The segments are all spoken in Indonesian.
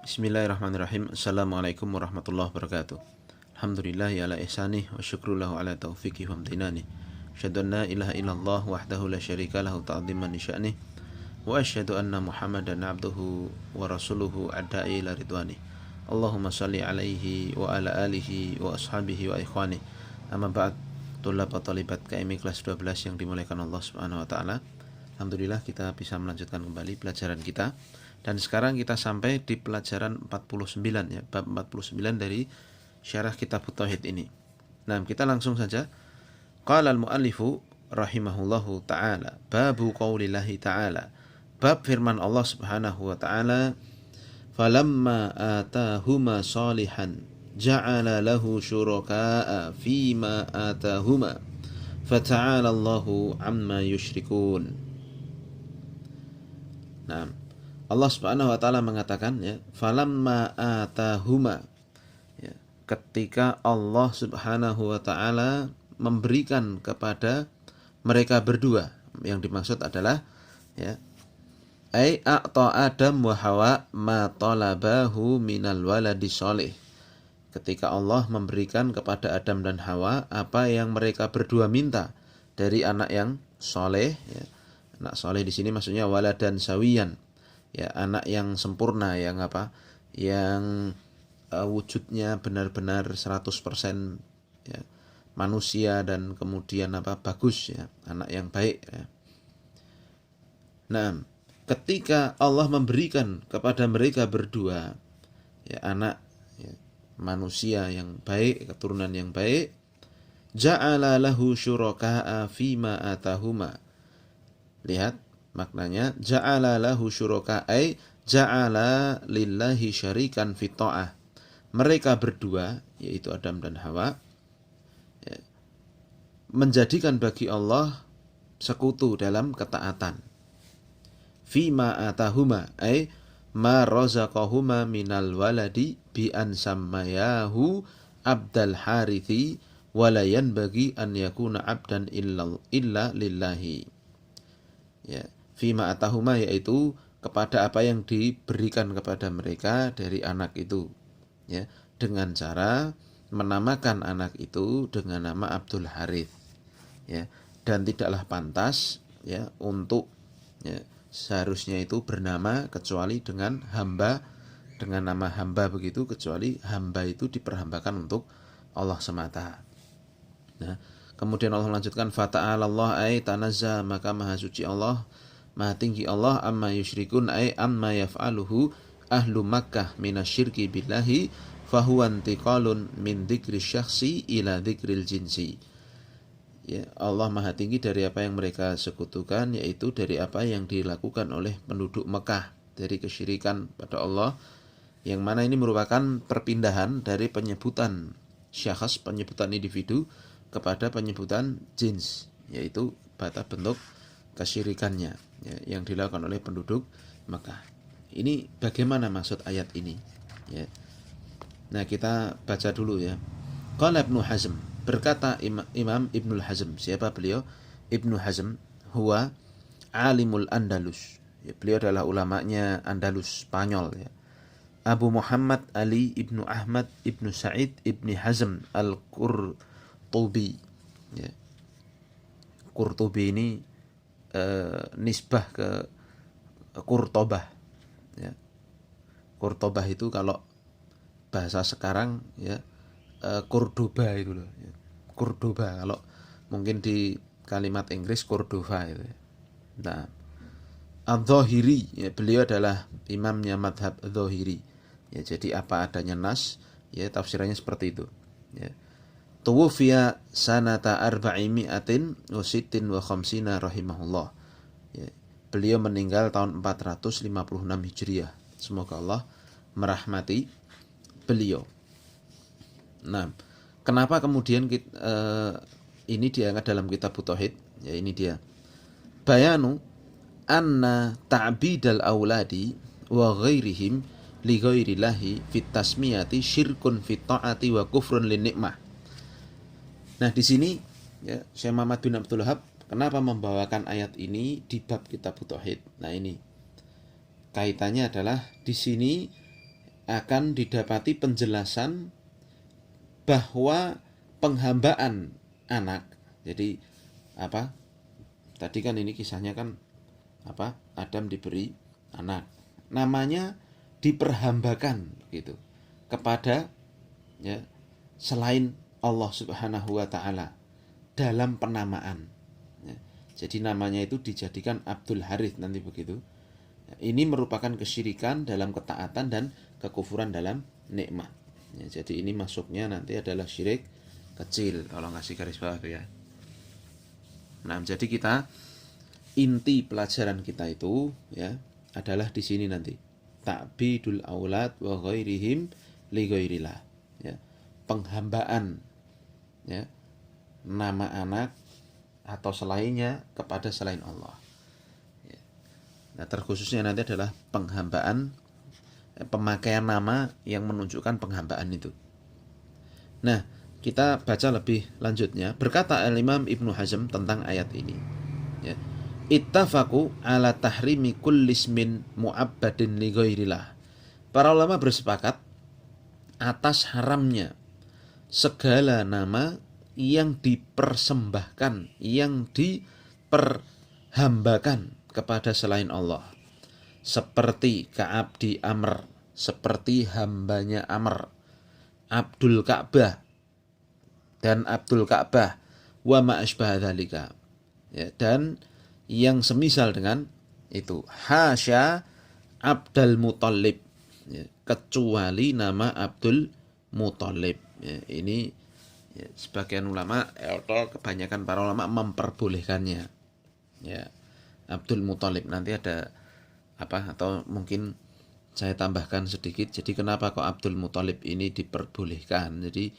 Bismillahirrahmanirrahim. Assalamualaikum warahmatullahi wabarakatuh. Alhamdulillahi ala ihsanih wa syukrullahu ala taufiqih wa amtinani. Asyhadu an la ilaha illallah wahdahu la syarika lahu ta'dhiman li sya'nih. Wa asyhadu anna Muhammadan abduhu wa rasuluhu adda'i ila ridwani. Allahumma salli alaihi wa ala alihi wa ashabihi wa ikhwani. Amma ba'd. Tulab atau talibat KMI kelas 12 yang dimuliakan Allah Subhanahu wa taala. Alhamdulillah kita bisa melanjutkan kembali pelajaran kita. Dan sekarang kita sampai di pelajaran 49 ya, bab 49 dari syarah kitab Tauhid ini. Nah, kita langsung saja. Qala al-muallifu rahimahullahu taala, babu qaulillahi taala. Bab firman Allah Subhanahu wa taala, falamma atahuma salihan ja'ala lahu syuraka'a fima atahuma fata'ala Allahu amma yusyrikun. Nah, Allah Subhanahu wa taala mengatakan ya, falamma atahuma, ya, ketika Allah Subhanahu wa taala memberikan kepada mereka berdua, yang dimaksud adalah ya, ai a'ta Adam wa Hawa ma talabahu minal waladi sholih. Ketika Allah memberikan kepada Adam dan Hawa apa yang mereka berdua minta dari anak yang soleh, ya. Anak soleh di sini maksudnya waladan sawiyan. Ya, anak yang sempurna, yang wujudnya benar-benar 100% ya, manusia dan kemudian bagus ya, anak yang baik ya. Nah, ketika Allah memberikan kepada mereka berdua ya, anak ya, manusia yang baik, keturunan yang baik, ja'ala lahu syuraka'a fima atahuma. Lihat maknanya, ja'ala lahu syuraka ay ja'ala lillahi syarikan fi ta'ah. Mereka berdua, yaitu Adam dan Hawa, ya, menjadikan bagi Allah sekutu dalam ketaatan. Fima atahuma ay ma razaqahuma minal waladi bi an sammayahu abdal harithi walayan bagi an yakuna abdan illa lillahi. Ya, fima atahuma yaitu kepada apa yang diberikan kepada mereka dari anak itu ya, dengan cara menamakan anak itu dengan nama Abdul Harith ya, dan tidaklah pantas ya untuk ya, seharusnya itu bernama kecuali dengan hamba, dengan nama hamba begitu, kecuali hamba itu diperhambakan untuk Allah semata. Nah, kemudian Allah lanjutkan, fata'ala Allah ay tanazza, maka maha suci Allah, maha tinggi Allah, amma yusyrikun ay amma yaf'aluhu ahlu Makkah minasyirki billahi fahuwa intiqalun min dzikri syakhsi ila dzikril jinsi. Ya, Allah maha tinggi dari apa yang mereka sekutukan, yaitu dari apa yang dilakukan oleh penduduk Mekah dari kesyirikan pada Allah, yang mana ini merupakan perpindahan dari penyebutan syakhs, penyebutan individu, kepada penyebutan jins, yaitu bata bentuk kesyirikannya ya, yang dilakukan oleh penduduk Mekah. Ini bagaimana maksud ayat ini ya. Nah, kita baca dulu ya. Qala Ibnu Hazm, berkata Imam Ibnu Hazm. Siapa beliau? Ibnu Hazm huwa alimul Andalus ya, beliau adalah ulamanya Andalus, Spanyol ya. Abu Muhammad Ali Ibnu Ahmad Ibnu Sa'id Ibni Hazm Al-Qurtubi ya. Qurtubi ini nisbah ke Qurtobah ya. Qurtobah itu kalau bahasa sekarang ya, Cordoba itu loh ya. Cordoba kalau mungkin di kalimat Inggris Cordova itu ya. Nah, Adz-Dzahiri ya, beliau adalah imamnya madhab Dzahiri ya, jadi apa adanya nas ya, tafsirannya seperti itu ya. Tuwfiya sanata arba'imi'atin wa sittin wa khamsina rahimahullah ya, beliau meninggal tahun 456 Hijriah, semoga Allah merahmati beliau. Nah, kenapa kemudian ini diangkat dalam kitab Tauhid ya, ini dia bayanu anna ta'bidal auladi wa ghairihim li ghairillahi fit tasmiyati syirkun fit ta'ati wa kufrun lin nikmah. Nah, di sini ya, Syekh Muhammad bin Abdul Wahab kenapa membawakan ayat ini di bab kitab Tauhid. Nah, ini kaitannya adalah di sini akan didapati penjelasan bahwa penghambaan anak. Jadi apa? Tadi kan ini kisahnya kan apa? Adam diberi anak. Namanya diperhambakan gitu kepada ya selain Allah Subhanahu wa taala dalam penamaan. Ya. Jadi namanya itu dijadikan Abdul Harith nanti begitu. Ini merupakan kesyirikan dalam ketaatan dan kekufuran dalam nikmat. Ya, jadi ini masuknya nanti adalah syirik kecil kalau ngasih garis bawah ya. Nah, jadi kita inti pelajaran kita itu ya adalah di sini nanti. Ta'bidul aulad wa ghairihim li ghairillah. Ya. Penghambaan ya nama anak atau selainnya kepada selain Allah. Nah, terkhususnya nanti adalah penghambaan, pemakaian nama yang menunjukkan penghambaan itu. Nah, kita baca lebih lanjutnya. Berkata Al-Imam Ibnu Hazm tentang ayat ini. Ya. Ittafaqu ala tahrimi kulli ismin mu'abbadin li ghairillah. Para ulama bersepakat atas haramnya segala nama yang dipersembahkan, yang diperhambakan kepada selain Allah, seperti Ka'abdi Amr, seperti hambanya Amr, Abdul Ka'bah dan Abdul Ka'bah, wa ma asbah dzalika. Ya, dan yang semisal dengan itu. Hasya Abdul Muthalib, ya, kecuali nama Abdul Muthalib. Ya, ini ya, sebagian ulama atau kebanyakan para ulama memperbolehkannya. Ya. Abdul Muthalib nanti ada apa atau mungkin saya tambahkan sedikit. Jadi kenapa kok Abdul Muthalib ini diperbolehkan? Jadi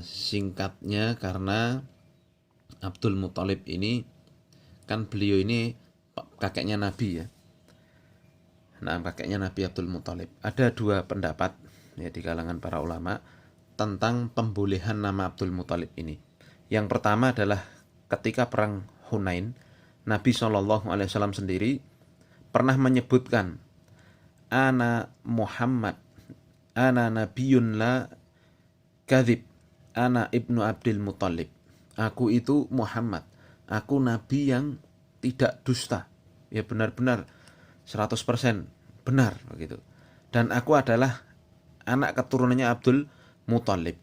singkatnya karena Abdul Muthalib ini kan beliau ini kakeknya Nabi ya. Nah, kakeknya Nabi Abdul Muthalib. Ada dua pendapat ya di kalangan para ulama tentang pembolehan nama Abdul Muthalib ini. Yang pertama adalah ketika perang Hunain, Nabi SAW sendiri pernah menyebutkan ana Muhammad, ana nabiyun la kadzib, ana ibnu Abdul Muthalib. Aku itu Muhammad, aku nabi yang tidak dusta. Ya benar-benar 100% benar begitu. Dan aku adalah anak keturunannya Abdul Muthalib.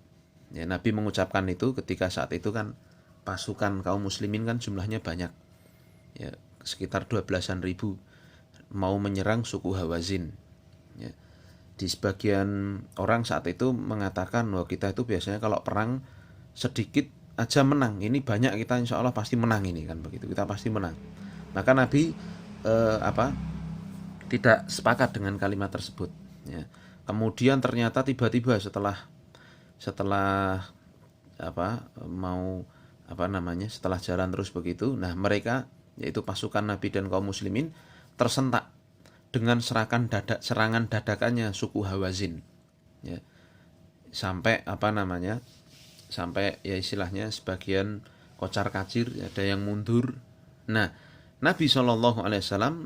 Ya, Nabi mengucapkan itu ketika saat itu kan pasukan kaum muslimin kan jumlahnya banyak. Ya, sekitar 12-an ribu mau menyerang suku Hawazin. Ya. Di sebagian orang saat itu mengatakan bahwa kita itu biasanya kalau perang sedikit aja menang. Ini banyak kita insya Allah pasti menang ini kan begitu. Kita pasti menang. Maka Nabi tidak sepakat dengan kalimat tersebut. Ya. Kemudian ternyata tiba-tiba setelah setelah jalan terus begitu, nah mereka yaitu pasukan Nabi dan kaum muslimin tersentak dengan serangan dadakannya suku Hawazin. Ya. Sampai sampai ya istilahnya sebagian kocar-kacir, ada yang mundur. Nah, Nabi SAW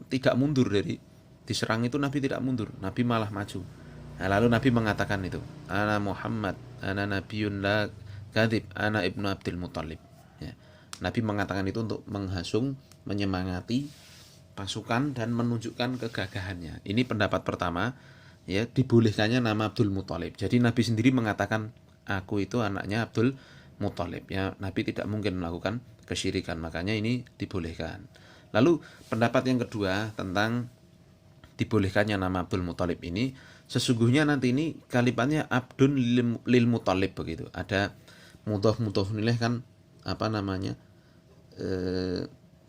tidak mundur dari diserang itu. Nabi tidak mundur, Nabi malah maju. Nah, lalu Nabi mengatakan itu, ana Muhammad, ana nabiyun la kadzib, ana ibnu Abdul Muthalib. Ya. Nabi mengatakan itu untuk menghasung, menyemangati pasukan dan menunjukkan kegagahannya. Ini pendapat pertama, ya, dibolehkannya nama Abdul Muthalib. Jadi Nabi sendiri mengatakan aku itu anaknya Abdul Muthalib. Ya, Nabi tidak mungkin melakukan kesyirikan, makanya ini dibolehkan. Lalu pendapat yang kedua tentang dibolehkannya nama Abdul Muthalib ini, sesungguhnya nanti ini kalimatnya Abdun lil Muthalib begitu. Ada mudhof ilaih kan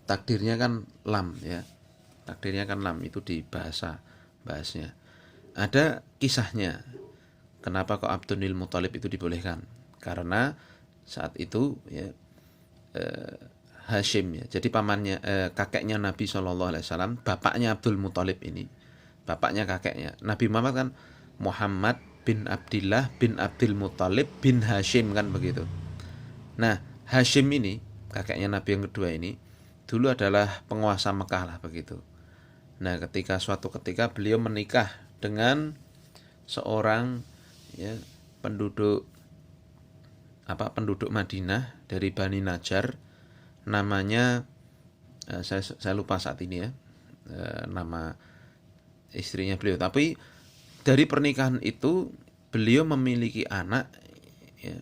takdirnya kan lam ya. Takdirnya kan lam itu di bahasnya. Ada kisahnya. Kenapa kok Abdun lil Muthalib itu dibolehkan? Karena saat itu ya Hashim ya. Jadi pamannya kakeknya Nabi SAW, bapaknya Abdul Muthalib ini. Bapaknya kakeknya. Nabi Muhammad kan Muhammad bin Abdillah bin Abdul Muthalib bin Hashim kan begitu. Nah, Hashim ini kakeknya Nabi yang kedua ini dulu adalah penguasa Mekah lah begitu. Nah, suatu ketika beliau menikah dengan seorang ya penduduk Madinah dari Bani Najjar, namanya saya lupa saat ini ya nama istrinya beliau, tapi dari pernikahan itu beliau memiliki anak ya.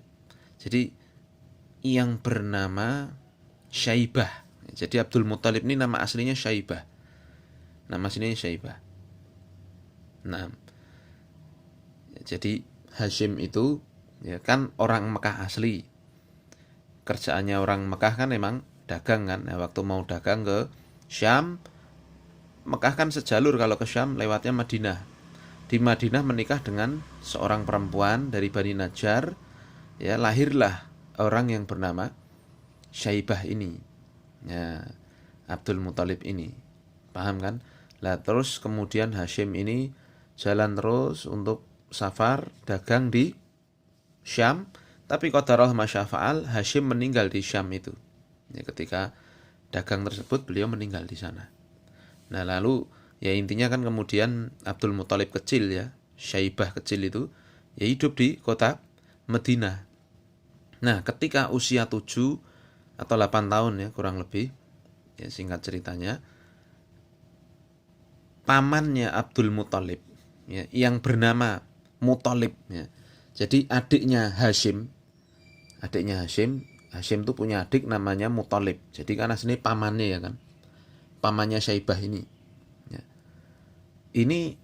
Jadi yang bernama Syaibah. Jadi Abdul Muthalib ini nama aslinya Syaibah. Nama aslinya Syaibah. Nah, jadi Hashim itu ya kan orang Mekah asli. Kerjaannya orang Mekah kan memang dagang kan. Nah, waktu mau dagang ke Syam, Mekah kan sejalur, kalau ke Syam lewatnya Madinah. Di Madinah menikah dengan seorang perempuan dari Bani Najjar, ya lahirlah orang yang bernama Syaibah ini. Ya, Abdul Muthalib ini. Paham kan? Lah terus kemudian Hashim ini jalan terus untuk safar dagang di Syam, tapi qadarallahu ma syafa'al, Hashim meninggal di Syam itu. Ya, ketika dagang tersebut beliau meninggal di sana. Nah, lalu ya intinya kan kemudian Abdul Muthalib kecil ya, Syaibah kecil itu ya hidup di kota Madinah. Nah, ketika usia 7 atau 8 tahun ya kurang lebih, ya singkat ceritanya, pamannya Abdul Muthalib ya, yang bernama Muthalib ya. Jadi adiknya Hashim itu punya adik namanya Muthalib. Jadi kan aslinya pamannya ya kan, pamannya Syaibah ini ya. Ini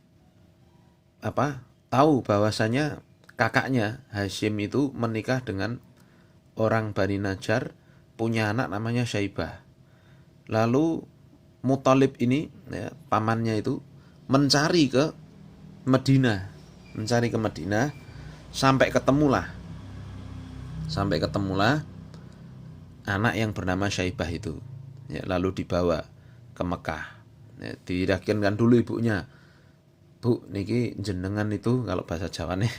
tahu bahwasanya kakaknya Hashim itu menikah dengan orang Bani Najjar, punya anak namanya Syaibah. Lalu Muthalib ini ya, pamannya itu mencari ke Madinah, sampai ketemulah anak yang bernama Syaibah itu ya, lalu dibawa ke Mekah ya, diyakinkan dulu ibunya, Bu niki jenengan itu, kalau bahasa Jawa nih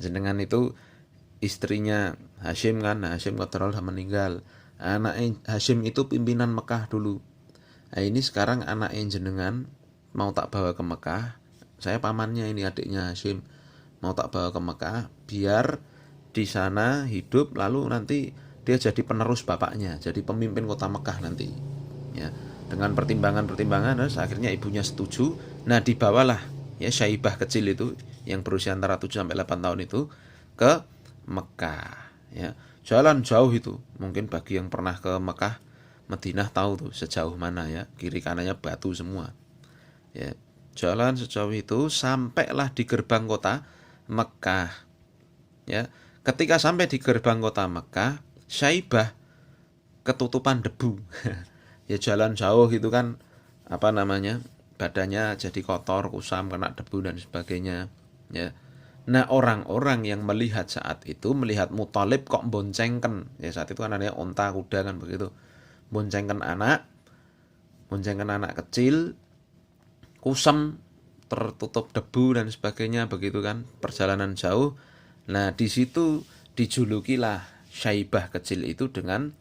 jenengan itu istrinya Hashim kan. Nah, Hashim qadarullah meninggal, anak Hashim itu pimpinan Mekah dulu. Nah, ini sekarang anak jenengan mau tak bawa ke Mekah, saya pamannya ini, adiknya Hashim, mau tak bawa ke Mekah biar di sana hidup, lalu nanti dia jadi penerus bapaknya, jadi pemimpin kota Mekah nanti ya. Dengan pertimbangan terus akhirnya ibunya setuju. Nah, dibawalah ya Syaibah kecil itu yang berusia antara 7 sampai 8 tahun itu ke Mekah ya. Jalan jauh itu, mungkin bagi yang pernah ke Mekah Madinah tahu tuh sejauh mana ya, kiri kanannya batu semua ya. Jalan sejauh itu sampailah di gerbang kota Mekah ya. Ketika sampai di gerbang kota Mekah, Syaibah ketutupan debu ya, jalan jauh gitu kan, badannya jadi kotor, kusam, kena debu dan sebagainya ya. Nah, orang-orang yang melihat saat itu, melihat Muthalib kok boncengken ya, saat itu kan ada onta kuda kan begitu, boncengken anak kecil, kusam, tertutup debu dan sebagainya begitu kan, perjalanan jauh. Nah, di situ dijulukilah Syaibah kecil itu dengan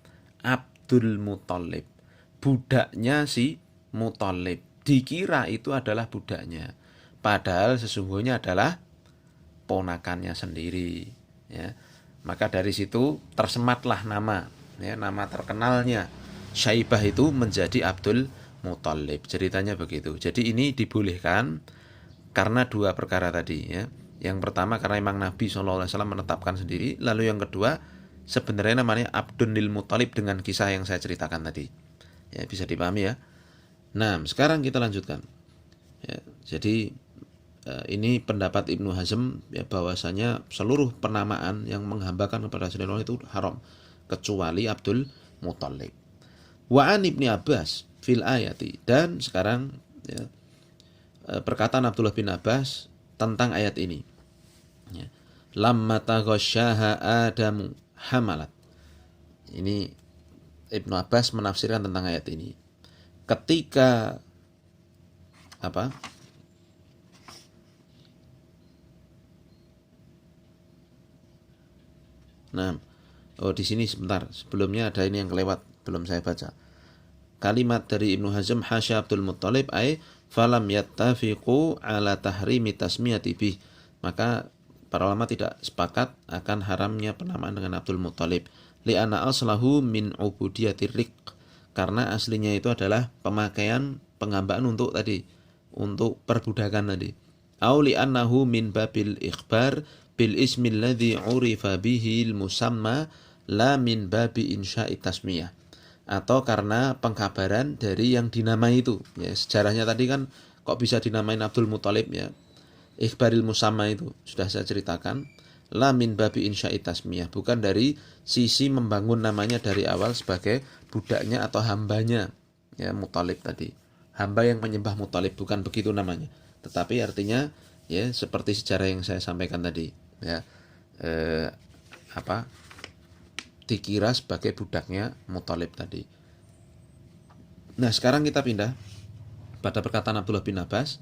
Abdul Muthalib, budaknya si Muthalib. Dikira itu adalah budaknya, padahal sesungguhnya adalah ponakannya sendiri ya. Maka dari situ tersematlah nama terkenalnya Syaibah itu menjadi Abdul Muthalib. Ceritanya begitu. Jadi ini dibolehkan karena dua perkara tadi ya. Yang pertama karena memang Nabi SAW menetapkan sendiri. Lalu yang kedua sebenarnya namanya Abdul Muthalib dengan kisah yang saya ceritakan tadi ya, bisa dipahami ya. Nah, sekarang kita lanjutkan ya. Jadi ini pendapat Ibnu Hazm ya, bahwasanya seluruh penamaan yang menghambakan kepada selain Allah itu haram kecuali Abdul Muthalib. Wa an Ibni Abbas fil ayati, dan sekarang ya, perkataan Abdullah bin Abbas tentang ayat ini ya. Lamma taghasyaha Adamu hamalat. Ini Ibnu Abbas menafsirkan tentang ayat ini. Ketika Nah, di sini sebentar, sebelumnya ada ini yang kelewat, belum saya baca. Kalimat dari Ibnu Hazm, hasya Abdul Muthalib ay falam yattafiqu ala tahrimi tasmiyati bih. Maka para ulama tidak sepakat akan haramnya penamaan dengan Abdul Muthalib. Li'anna aslahu min ubudiyatir riq. Karena aslinya itu adalah pemakaian penghambaan untuk tadi, untuk perbudakan tadi. Au li'annahu min babil ikhbar bil ismil ladzi urifa bihil musamma la min babi insya'i tasmiyah. Atau karena pengkabaran dari yang dinamai itu. Ya, sejarahnya tadi kan kok bisa dinamain Abdul Muthalib ya. Ikhbaril musamma itu sudah saya ceritakan. La min babi insya'i tasmiyah, bukan dari sisi membangun namanya dari awal sebagai budaknya atau hambanya ya Muthalib tadi. Hamba yang menyembah Muthalib, bukan begitu namanya. Tetapi artinya ya seperti sejarah yang saya sampaikan tadi ya. Dikira sebagai budaknya Muthalib tadi. Nah, sekarang kita pindah pada perkataan Abdullah bin Abbas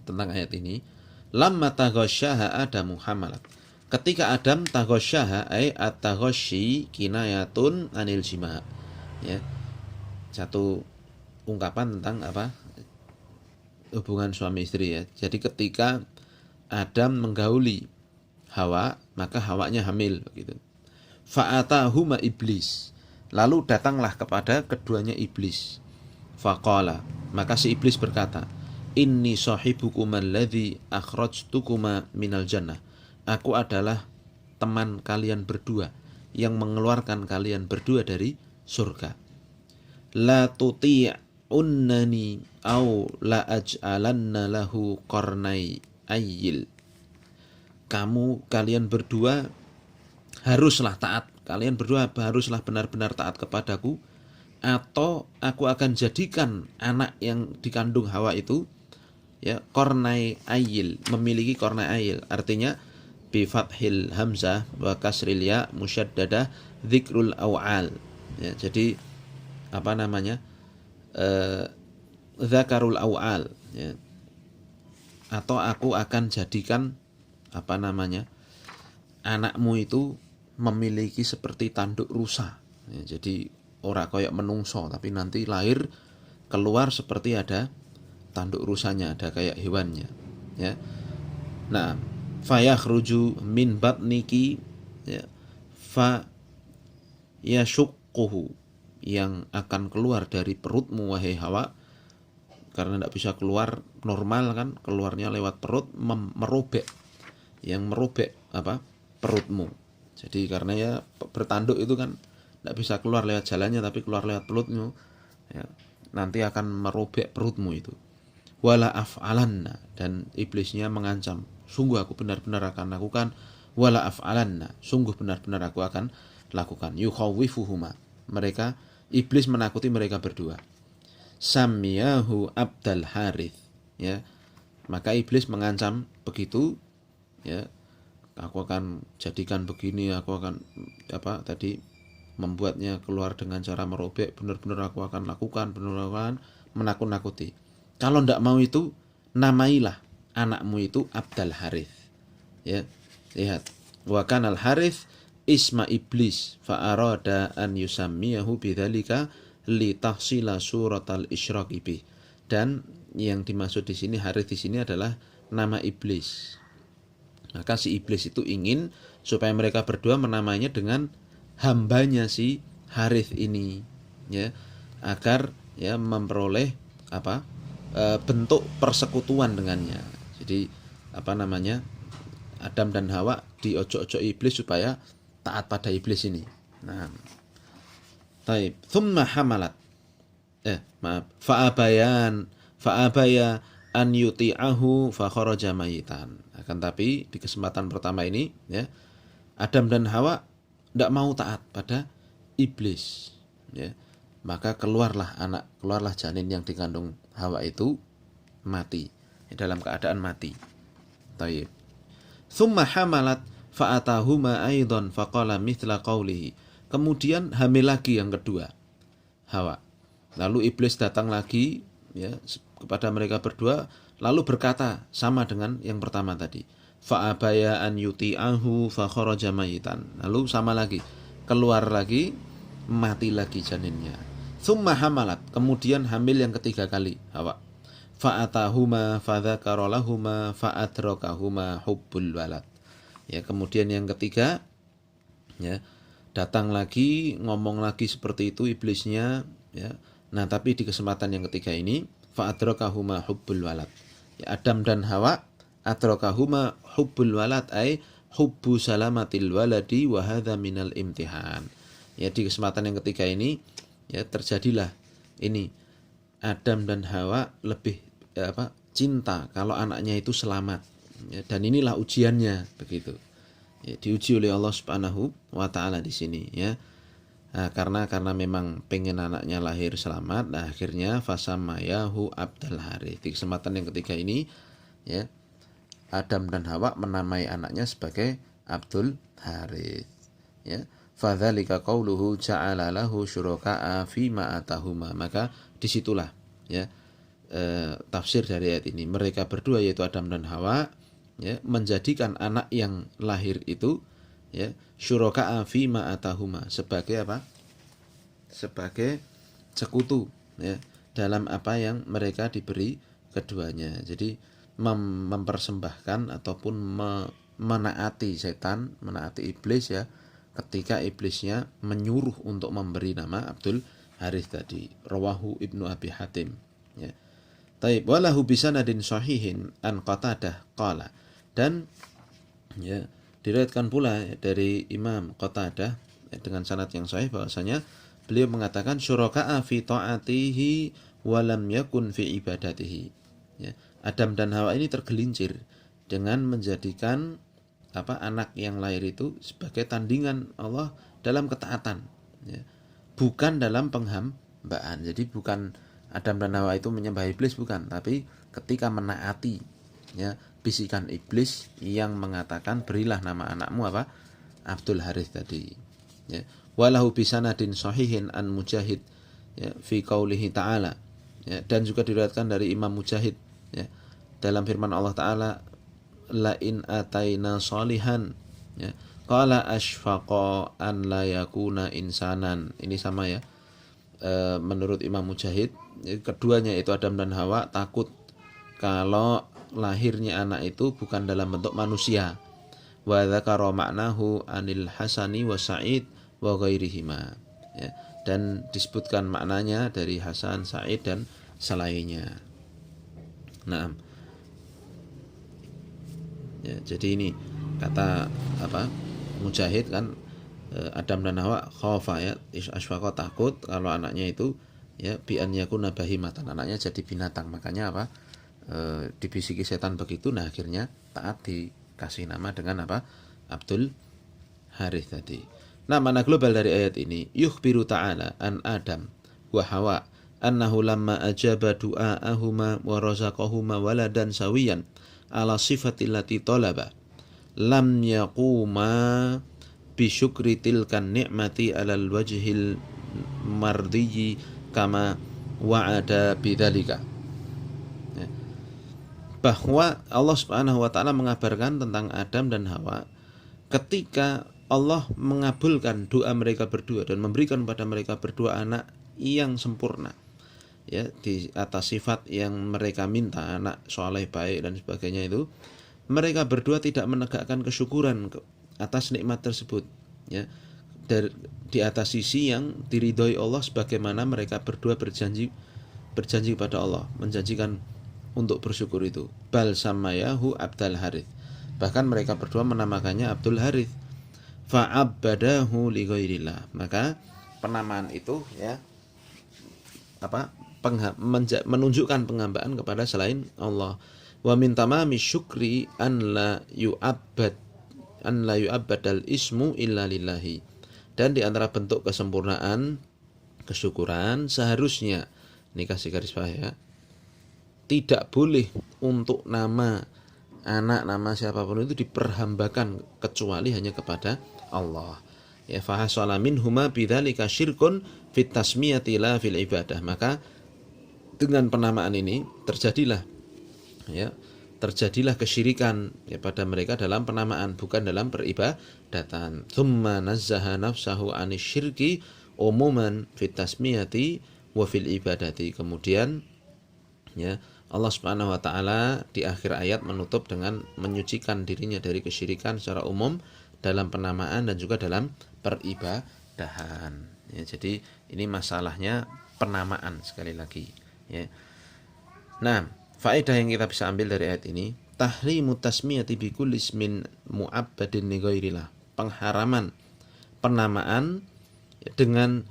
tentang ayat ini. Lamma taghasyaha Adamu hamalat. Ketika Adam taghasyaha ay at-taghasyi kinayatun anil jima'. Ya. Satu ungkapan tentang hubungan suami istri ya. Jadi ketika Adam menggauli Hawa, maka Hawanya hamil begitu. Fa'atahuma iblis. Lalu datanglah kepada keduanya iblis. Faqala, maka si iblis berkata, Inni sahibukum alladzi akhrajtukuma minal jannah. Aku adalah teman kalian berdua yang mengeluarkan kalian berdua dari surga. La tuti'unnani au la aj'alanna lahu qarnai ayyil. Kalian berdua haruslah taat. Kalian berdua haruslah benar-benar taat kepadaku, atau aku akan jadikan anak yang dikandung Hawa itu ya qarnai ayyil, memiliki qarnai ayyil. Artinya bi fathil hamzah wa kasril ya musyaddadah dzikrul awal. Ya, jadi zakarul awal ya. Atau aku akan jadikan anakmu itu memiliki seperti tanduk rusa ya, jadi ora koyok menungso tapi nanti lahir keluar seperti ada tanduk rusanya, ada kayak hewannya ya. Nah, fayakhruju min batniki ya, fa yashukkuhu, yang akan keluar dari perutmu wahai Hawa, karena tidak bisa keluar normal kan, keluarnya lewat perut, merobek, yang merobek perutmu. Jadi karena ya bertanduk itu kan tidak bisa keluar lewat jalannya tapi keluar lewat perutmu ya, nanti akan merobek perutmu itu. Wala af'alanna, dan iblisnya mengancam, sungguh aku benar-benar akan lakukan. Wala af'alanna, sungguh benar-benar aku akan lakukan. Yukhawifuhuma, mereka, iblis menakuti mereka berdua. Samiyahu Abdul Harith ya, maka iblis mengancam begitu ya, aku akan jadikan begini, aku akan membuatnya keluar dengan cara merobek, benar-benar aku akan lakukan, benar-benar menakut-nakuti. Kalau tidak mau itu, namailah anakmu itu Abdul Harith ya. Lihat, wa kanal Harith isma iblis fa arada an yusammiyahu bidzalika li tahsila suratal isyraqi bih. Dan yang dimaksud di sini Harith di sini adalah nama iblis. Maka si iblis itu ingin supaya mereka berdua menamainya dengan hambanya si Harith ini ya, agar ya memperoleh bentuk persekutuan dengannya. Jadi Adam dan Hawa diojo-ojo iblis supaya taat pada iblis ini. Nah, taib. Thumma hamalat. Fa'abaya an yuti'ahu fa kharaja mayitan. Akan tapi di kesempatan pertama ini ya, Adam dan Hawa tidak mau taat pada iblis ya. Maka keluarlah janin yang dikandung Hawa itu mati, dalam keadaan mati. Taib. Thumma hamalat fa'atahuma aidan faqala mithla qawlihi. Kemudian hamil lagi yang kedua Hawa. Lalu iblis datang lagi ya kepada mereka berdua, lalu berkata sama dengan yang pertama tadi. Fa'abaya an yuti'ahu fa kharaja mayitan. Lalu sama lagi, keluar lagi, mati lagi janinnya. Thumma hamalat, kemudian hamil yang ketiga kali Hawa. fa'atahuma fadzakara lahuma fa'adrakahuma hubbul walad. Ya, kemudian yang ketiga, ya, datang lagi, ngomong lagi seperti itu iblisnya, ya. Nah, tapi di kesempatan yang ketiga ini fa'adrakahuma hubbul walad. Ya, Adam dan Hawa adrakahuma hubbul walad ay hubbu salamatil waladi wa hadza minal imtihan. Ya, di kesempatan yang ketiga ini, ya, terjadilah ini Adam dan Hawa lebih cinta kalau anaknya itu selamat, ya, dan inilah ujiannya begitu, ya, diuji oleh Allah Subhanahu wa taala di sini, ya. Nah, karena memang pengen anaknya lahir selamat, nah akhirnya fasamayahu Abdul Harith. Di kesempatan yang ketiga ini, ya, Adam dan Hawa menamai anaknya sebagai Abdul Harith, ya. Fadzalika qauluhu ja'ala lahu syuraka'a fima atahuma. Maka disitulah, ya, tafsir dari ayat ini, mereka berdua yaitu Adam dan Hawa, ya, menjadikan anak yang lahir itu, ya, syuraka'a fima atahuma, sebagai apa? Sebagai sekutu, ya, dalam apa yang mereka diberi keduanya. Jadi mempersembahkan ataupun menaati setan, menaati iblis, ya, ketika iblisnya menyuruh untuk memberi nama Abdul Harith tadi. Rawahu Ibnu Abi Hatim, ya. Taib walahu bisanadin sahihin an Qatadah qala, dan, ya, diriwayatkan pula dari Imam Qatadah, ya, dengan sanad yang sahih bahwasanya beliau mengatakan syuraka'a fi ta'atihi wa lam yakun fi ibadatihi. Ya, Adam dan Hawa ini tergelincir dengan menjadikan anak yang lahir itu sebagai tandingan Allah dalam ketaatan, ya, bukan dalam penghambaan. Jadi bukan Adam dan Hawa itu menyembah iblis, bukan, tapi ketika menaati, ya, bisikan iblis yang mengatakan berilah nama anakmu apa? Abdul Harith tadi, ya. Walahu bisanadin sahihin an Mujahid, ya, fi qaulihi ta'ala, ya, dan juga diriwayatkan dari Imam Mujahid, ya, dalam firman Allah Ta'ala, la in ataina salihan, ya, qala asfaqa an la yakuna insanan. Ini sama, ya, menurut Imam Mujahid, keduanya itu Adam dan Hawa takut kalau lahirnya anak itu bukan dalam bentuk manusia. Wa dzakara ma'nahu anil Hasani wa Sa'id wa ghairihima, ya, dan disebutkan maknanya dari Hasan, Sa'id, dan selainnya. Nah, ya, jadi ini kata Mujahid kan, Adam dan Hawa khaufa, ya, asfaqa takut kalau anaknya itu, ya, bi an yakuna bahimatan, anaknya jadi binatang, makanya dibisiki setan begitu. Nah, akhirnya taat, dikasih nama dengan Abdul Harith tadi. Nah, makna global dari ayat ini, yukhbiru ta'ala an Adam wa Hawa annahu lamma ajaba du'aahuma wa razaqahuma waladan sawiyan ala sifatil lati talaba lam yaquma bisyukri tilkan ni'mati alal wajhil mardiyyi kama wa'ada bidzalika. Bahwa Allah Subhanahu wa taala mengabarkan tentang Adam dan Hawa ketika Allah mengabulkan doa mereka berdua dan memberikan pada mereka berdua anak yang sempurna, ya, di atas sifat yang mereka minta, anak soleh, baik, dan sebagainya itu, mereka berdua tidak menegakkan kesyukuran atas nikmat tersebut, ya, di atas sisi yang diridhoi Allah, sebagaimana mereka berdua berjanji kepada Allah, menjanjikan untuk bersyukur itu. Bal samayahu Abdul Harith, bahkan mereka berdua menamakannya Abdul Harith. Fa'abbadahu li ghairillah, maka penamaan itu, ya, menunjukkan penghambaan kepada selain Allah. Wa min tamami syukri an la yu'abbadal ismu illa lillahi, dan di antara bentuk kesempurnaan kesyukuran seharusnya, ini kasih garis bawah, ya, tidak boleh untuk nama anak, nama siapapun itu diperhambakan kecuali hanya kepada Allah. Ya, fa hasala minhuma bidzalika syirkun fit tasmiyati la fil ibadah. Maka dengan penamaan ini terjadilah kesyirikan, ya, pada mereka dalam penamaan, bukan dalam peribadatan. Tsumma nazzaha nafsahu anisyirki umuman fit tasmiyati wa fil ibadati. Kemudian, ya, Allah Subhanahu wa taala di akhir ayat menutup dengan menyucikan dirinya dari kesyirikan secara umum dalam penamaan dan juga dalam peribadahan. Ya, jadi ini masalahnya penamaan sekali lagi. Ya. Nah, faedah yang kita bisa ambil dari ayat ini, tahrimu tasmiyati bi kulli ismin mu'abbadin li ghairillah. Pengharaman penamaan dengan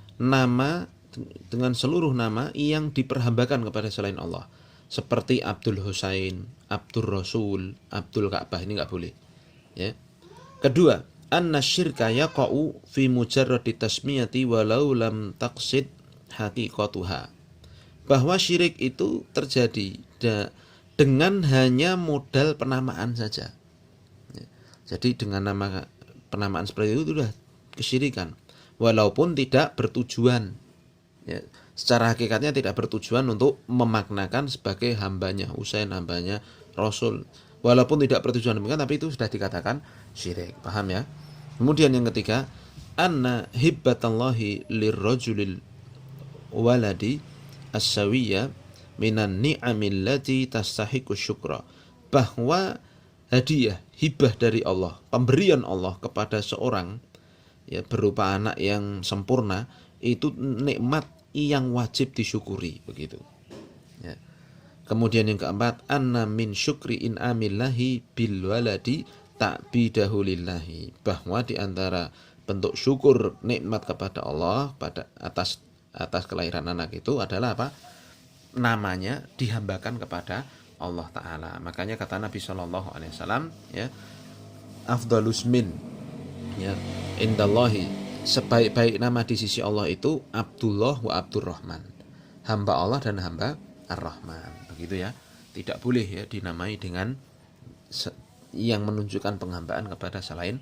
seluruh nama yang diperhambakan kepada selain Allah. Seperti Abdul Husain, Abdul Rasul, Abdul Ka'bah, ini enggak boleh. Ya. Kedua, anna syirka yaqa'u fi mujarradi tasmiyati walau lam taqsid haqiqatuha. Bahwa syirik itu terjadi dengan hanya modal penamaan saja. Ya. Jadi dengan nama penamaan seperti itu sudah kesyirikan, walaupun tidak bertujuan. Ya. Secara hakikatnya tidak bertujuan untuk memaknakan sebagai hambanya Husain, hambanya Rasul. Walaupun tidak bertujuan demikian, tapi itu sudah dikatakan syirik. Paham ya? Kemudian yang ketiga, anna hibbatallahi lirrajulil waladi as-sawiyya minan ni'amil lati tastahiqu syukra. Bahwa hadiah, hibah dari Allah, pemberian Allah kepada seorang ya berupa anak yang sempurna, itu nikmat yang wajib disyukuri, begitu. Ya. Kemudian yang keempat, anna min syukri in'amillahi bil waladi ta'bidahu lillahi. Bahwa di antara bentuk syukur nikmat kepada Allah pada atas kelahiran anak itu adalah apa? Namanya dihambakan kepada Allah Ta'ala. Makanya kata Nabi Shallallahu Alaihi Wasallam, ya, afdalus min, ya, indallahi, sebaik-baik nama di sisi Allah itu Abdullah wa Abdurrahman, hamba Allah dan hamba Ar-Rahman, begitu ya. Tidak boleh ya dinamai dengan yang menunjukkan penghambaan kepada selain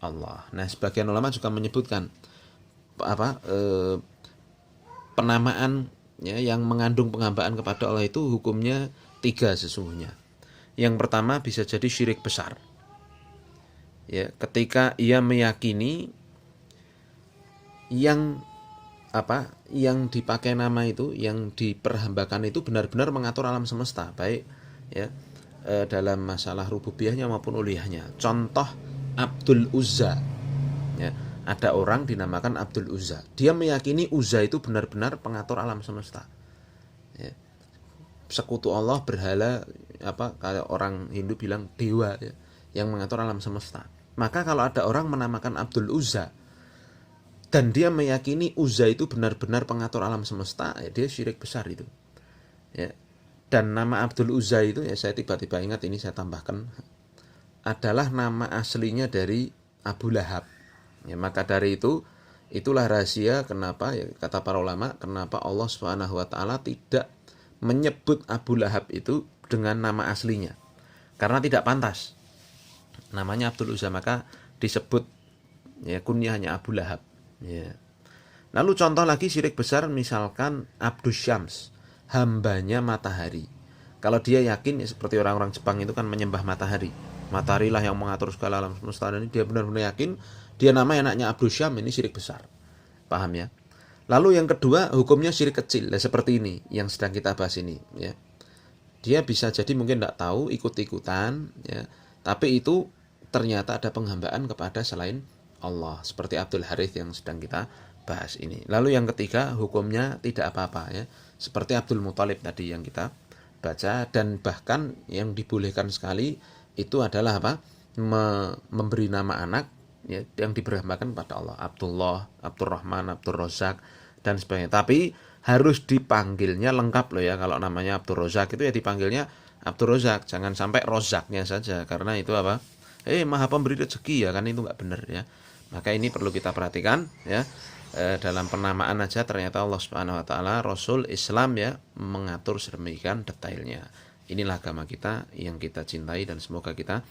Allah. Nah, sebagian ulama juga menyebutkan penamaan ya yang mengandung penghambaan kepada Allah itu hukumnya 3 sesungguhnya. Yang pertama bisa jadi syirik besar. Ya, ketika ia meyakini yang dipakai nama itu, yang diperhambakan itu benar-benar mengatur alam semesta, baik ya dalam masalah rububiyahnya maupun uluhiyahnya. Contoh Abdul Uzza. Ya, ada orang dinamakan Abdul Uzza. Dia meyakini Uzza itu benar-benar pengatur alam semesta. Ya. Sekutu Allah, berhala, kalau orang Hindu bilang dewa ya, yang mengatur alam semesta. Maka kalau ada orang menamakan Abdul Uzza dan dia meyakini Uzza itu benar-benar pengatur alam semesta, ya dia syirik besar itu. Ya. Dan nama Abdul Uzza itu, ya saya tiba-tiba ingat ini saya tambahkan, adalah nama aslinya dari Abu Lahab. Ya, maka dari itulah rahasia kenapa ya, kata para ulama, kenapa Allah Subhanahu wa taala tidak menyebut Abu Lahab itu dengan nama aslinya. Karena tidak pantas. Namanya Abdul Uzza, maka disebut ya kunyahnya Abu Lahab. Ya. Lalu contoh lagi syirik besar, misalkan Abdus Syams, hambanya matahari. Kalau dia yakin ya, seperti orang-orang Jepang itu kan menyembah matahari. Matahari lah yang mengatur segala alam semesta, dan dia benar-benar yakin dia nama anaknya Abdus Syams, ini syirik besar. Paham ya? Lalu yang kedua, hukumnya syirik kecil. Nah, seperti ini yang sedang kita bahas ini ya. Dia bisa jadi mungkin tidak tahu, ikut-ikutan ya. Tapi itu ternyata ada penghambaan kepada selain Allah, seperti Abdul Harith yang sedang kita bahas ini. Lalu yang ketiga, hukumnya tidak apa-apa ya, seperti Abdul Muthalib tadi yang kita baca. Dan bahkan yang dibolehkan sekali itu adalah memberi nama anak ya, yang diberhambakan pada Allah, Abdullah, Abdurrahman, Abdul Razak dan sebagainya. Tapi harus dipanggilnya lengkap loh ya. Kalau namanya Abdul Razak itu ya dipanggilnya Abdul Razak, jangan sampai Rozaknya saja, karena itu maha pemberi rezeki ya, kan itu nggak benar ya. Maka ini perlu kita perhatikan ya. Dalam penamaan aja ternyata Allah Subhanahu wa taala, Rasul, Islam ya mengatur sedemikian detailnya. Inilah agama kita yang kita cintai, dan semoga kita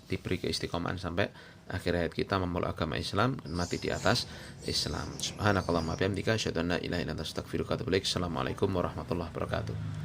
diberi keistiqomahan sampai akhir hayat kita memeluk agama Islam dan mati di atas Islam. Subhanakallahumma wa bihamdika asyhadu an la ilaha illa anta astaghfiruka wa atubu ilaik. Assalamualaikum warahmatullahi wabarakatuh.